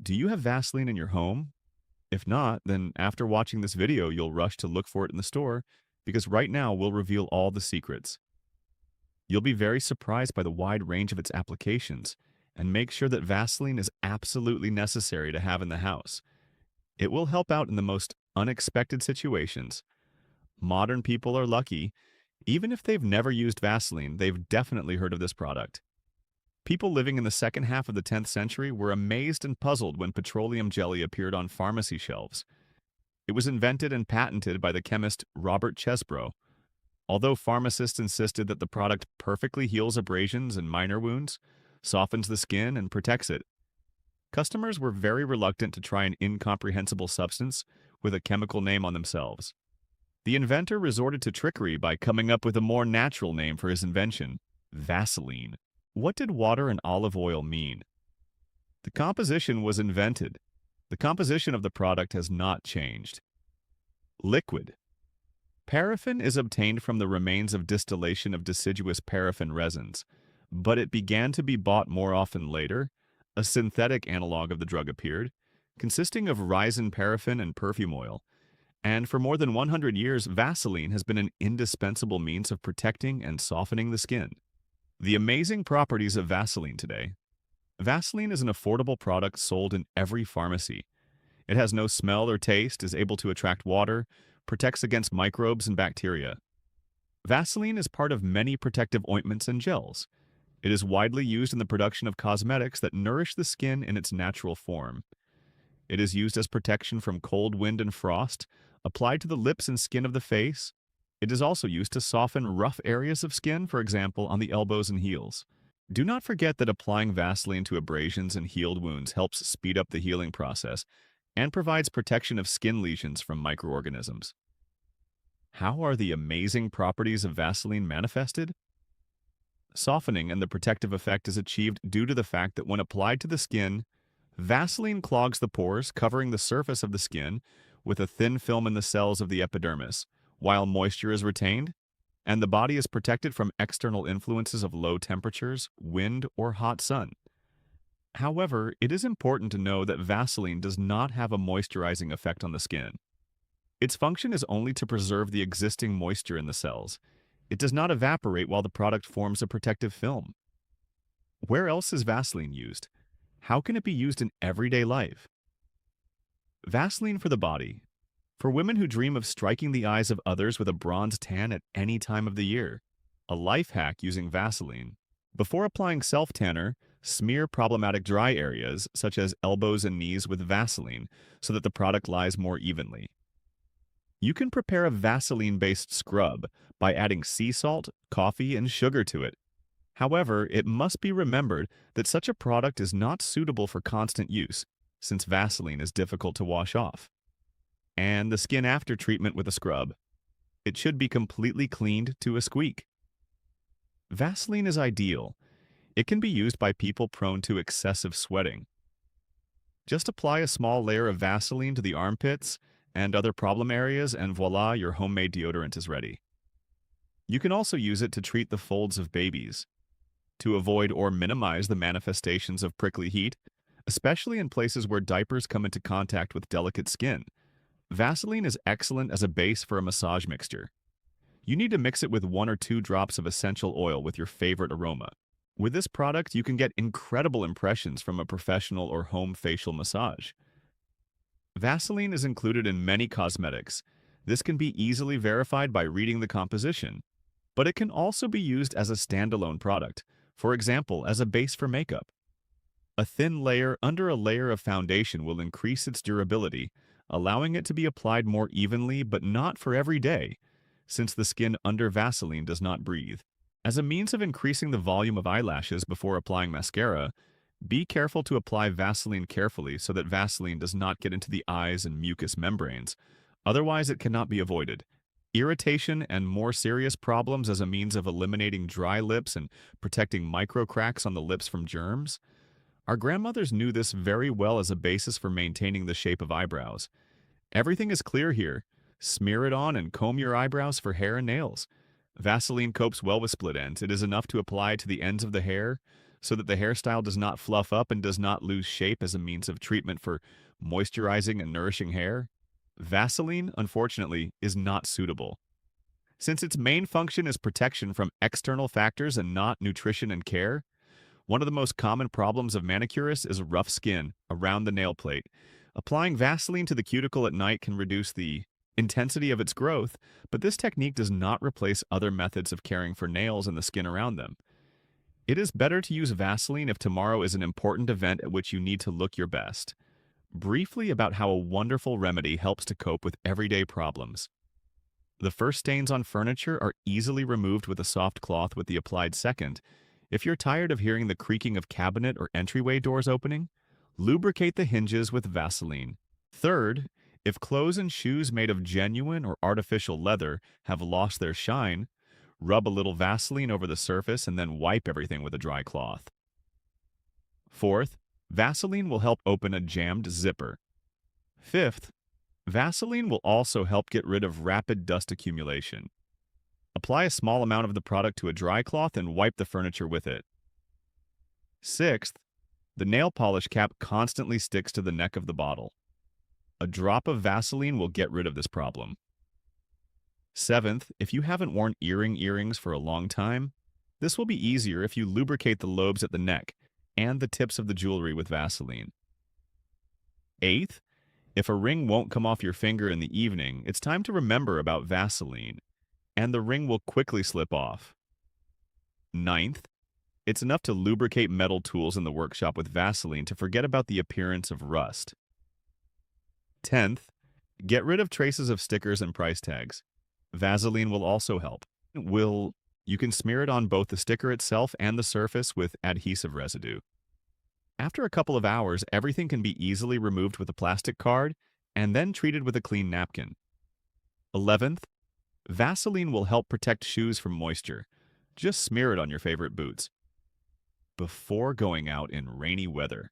Do you have Vaseline in your home? If not, then after watching this video, you'll rush to look for it in the store because right now we'll reveal all the secrets. You'll be very surprised by the wide range of its applications and make sure that Vaseline is absolutely necessary to have in the house. It will help out in the most unexpected situations. Modern people are lucky. Even if they've never used Vaseline, they've definitely heard of this product. People living in the second half of the 10th century were amazed and puzzled when petroleum jelly appeared on pharmacy shelves. It was invented and patented by the chemist Robert Chesbrough. Although pharmacists insisted that the product perfectly heals abrasions and minor wounds, softens the skin, and protects it, customers were very reluctant to try an incomprehensible substance with a chemical name on themselves. The inventor resorted to trickery by coming up with a more natural name for his invention, Vaseline. What did water and olive oil mean? The composition was invented. The composition of the product has not changed. Liquid. Paraffin is obtained from the remains of distillation of deciduous paraffin resins, but it began to be bought more often later. A synthetic analog of the drug appeared, consisting of resin paraffin and perfume oil, and for more than 100 years, Vaseline has been an indispensable means of protecting and softening the skin. The amazing properties of Vaseline today. Vaseline is an affordable product sold in every pharmacy. It has no smell or taste, is able to attract water, protects against microbes and bacteria. Vaseline is part of many protective ointments and gels. It is widely used in the production of cosmetics that nourish the skin in its natural form. It is used as protection from cold wind and frost, applied to the lips and skin of the face. It is also used to soften rough areas of skin, for example, on the elbows and heels. Do not forget that applying Vaseline to abrasions and healed wounds helps speed up the healing process and provides protection of skin lesions from microorganisms. How are the amazing properties of Vaseline manifested? Softening and the protective effect is achieved due to the fact that when applied to the skin, Vaseline clogs the pores, covering the surface of the skin with a thin film in the cells of the epidermis, while moisture is retained, and the body is protected from external influences of low temperatures, wind, or hot sun. However, it is important to know that Vaseline does not have a moisturizing effect on the skin. Its function is only to preserve the existing moisture in the cells. It does not evaporate while the product forms a protective film. Where else is Vaseline used? How can it be used in everyday life? Vaseline for the body. For women who dream of striking the eyes of others with a bronze tan at any time of the year. A life hack using Vaseline. Before applying self-tanner, smear problematic dry areas, such as elbows and knees, with Vaseline so that the product lies more evenly. You can prepare a Vaseline-based scrub by adding sea salt, coffee, and sugar to it. However, it must be remembered that such a product is not suitable for constant use, since Vaseline is difficult to wash off. And the skin after treatment with a scrub. It should be completely cleaned to a squeak. Vaseline is ideal. It can be used by people prone to excessive sweating. Just apply a small layer of Vaseline to the armpits and other problem areas, and voila, your homemade deodorant is ready. You can also use it to treat the folds of babies, to avoid or minimize the manifestations of prickly heat, especially in places where diapers come into contact with delicate skin. Vaseline is excellent as a base for a massage mixture. You need to mix it with 1 or 2 drops of essential oil with your favorite aroma. With this product, you can get incredible impressions from a professional or home facial massage. Vaseline is included in many cosmetics. This can be easily verified by reading the composition, but it can also be used as a standalone product, for example, as a base for makeup. A thin layer under a layer of foundation will increase its durability, allowing it to be applied more evenly but not for every day, since the skin under Vaseline does not breathe. As a means of increasing the volume of eyelashes before applying mascara, be careful to apply Vaseline carefully so that Vaseline does not get into the eyes and mucous membranes. Otherwise, it cannot be avoided. Irritation and more serious problems as a means of eliminating dry lips and protecting micro cracks on the lips from germs. Our grandmothers knew this very well as a basis for maintaining the shape of eyebrows. Everything is clear here. Smear it on and comb your eyebrows for hair and nails. Vaseline copes well with split ends. It is enough to apply to the ends of the hair, so that the hairstyle does not fluff up and does not lose shape as a means of treatment for moisturizing and nourishing hair, Vaseline, unfortunately, is not suitable. Since its main function is protection from external factors and not nutrition and care, one of the most common problems of manicurists is rough skin around the nail plate. Applying Vaseline to the cuticle at night can reduce the intensity of its growth, but this technique does not replace other methods of caring for nails and the skin around them. It is better to use Vaseline if tomorrow is an important event at which you need to look your best. Briefly about how a wonderful remedy helps to cope with everyday problems. The first stains on furniture are easily removed with a soft cloth with the applied second. If you're tired of hearing the creaking of cabinet or entryway doors opening, lubricate the hinges with Vaseline. Third, if clothes and shoes made of genuine or artificial leather have lost their shine, rub a little Vaseline over the surface and then wipe everything with a dry cloth. Fourth, Vaseline will help open a jammed zipper. Fifth, Vaseline will also help get rid of rapid dust accumulation. Apply a small amount of the product to a dry cloth and wipe the furniture with it. Sixth, the nail polish cap constantly sticks to the neck of the bottle. A drop of Vaseline will get rid of this problem. Seventh, if you haven't worn earrings for a long time, this will be easier if you lubricate the lobes at the neck and the tips of the jewelry with Vaseline. Eighth, if a ring won't come off your finger in the evening, it's time to remember about Vaseline, and the ring will quickly slip off. Ninth, it's enough to lubricate metal tools in the workshop with Vaseline to forget about the appearance of rust. 10th, get rid of traces of stickers and price tags. Vaseline will also help. You can smear it on both the sticker itself and the surface with adhesive residue. After a couple of hours, everything can be easily removed with a plastic card and then treated with a clean napkin. 11th, Vaseline will help protect shoes from moisture. Just smear it on your favorite boots before going out in rainy weather.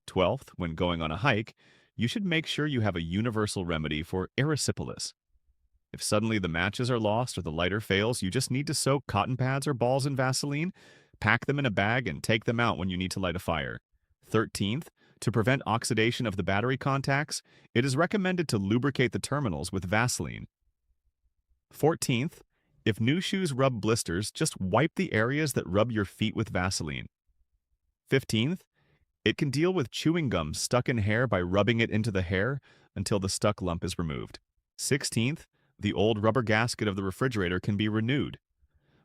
12th, when going on a hike, you should make sure you have a universal remedy for erysipelas. If suddenly the matches are lost or the lighter fails, you just need to soak cotton pads or balls in Vaseline, pack them in a bag, and take them out when you need to light a fire. 13th, to prevent oxidation of the battery contacts, it is recommended to lubricate the terminals with Vaseline. 14th, if new shoes rub blisters, just wipe the areas that rub your feet with Vaseline. 15th, it can deal with chewing gum stuck in hair by rubbing it into the hair until the stuck lump is removed. 16th, the old rubber gasket of the refrigerator can be renewed.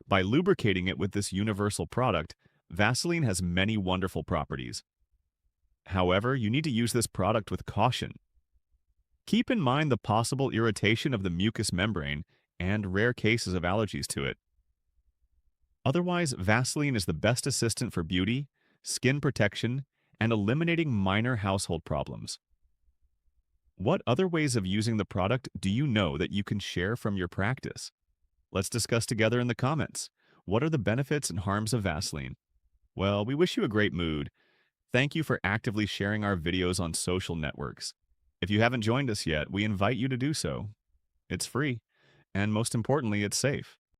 By lubricating it with this universal product, Vaseline has many wonderful properties. However, you need to use this product with caution. Keep in mind the possible irritation of the mucous membrane and rare cases of allergies to it. Otherwise, Vaseline is the best assistant for beauty, skin protection, and eliminating minor household problems. What other ways of using the product do you know that you can share from your practice? Let's discuss together in the comments. What are the benefits and harms of Vaseline? Well, we wish you a great mood. Thank you for actively sharing our videos on social networks. If you haven't joined us yet, we invite you to do so. It's free, and most importantly, it's safe.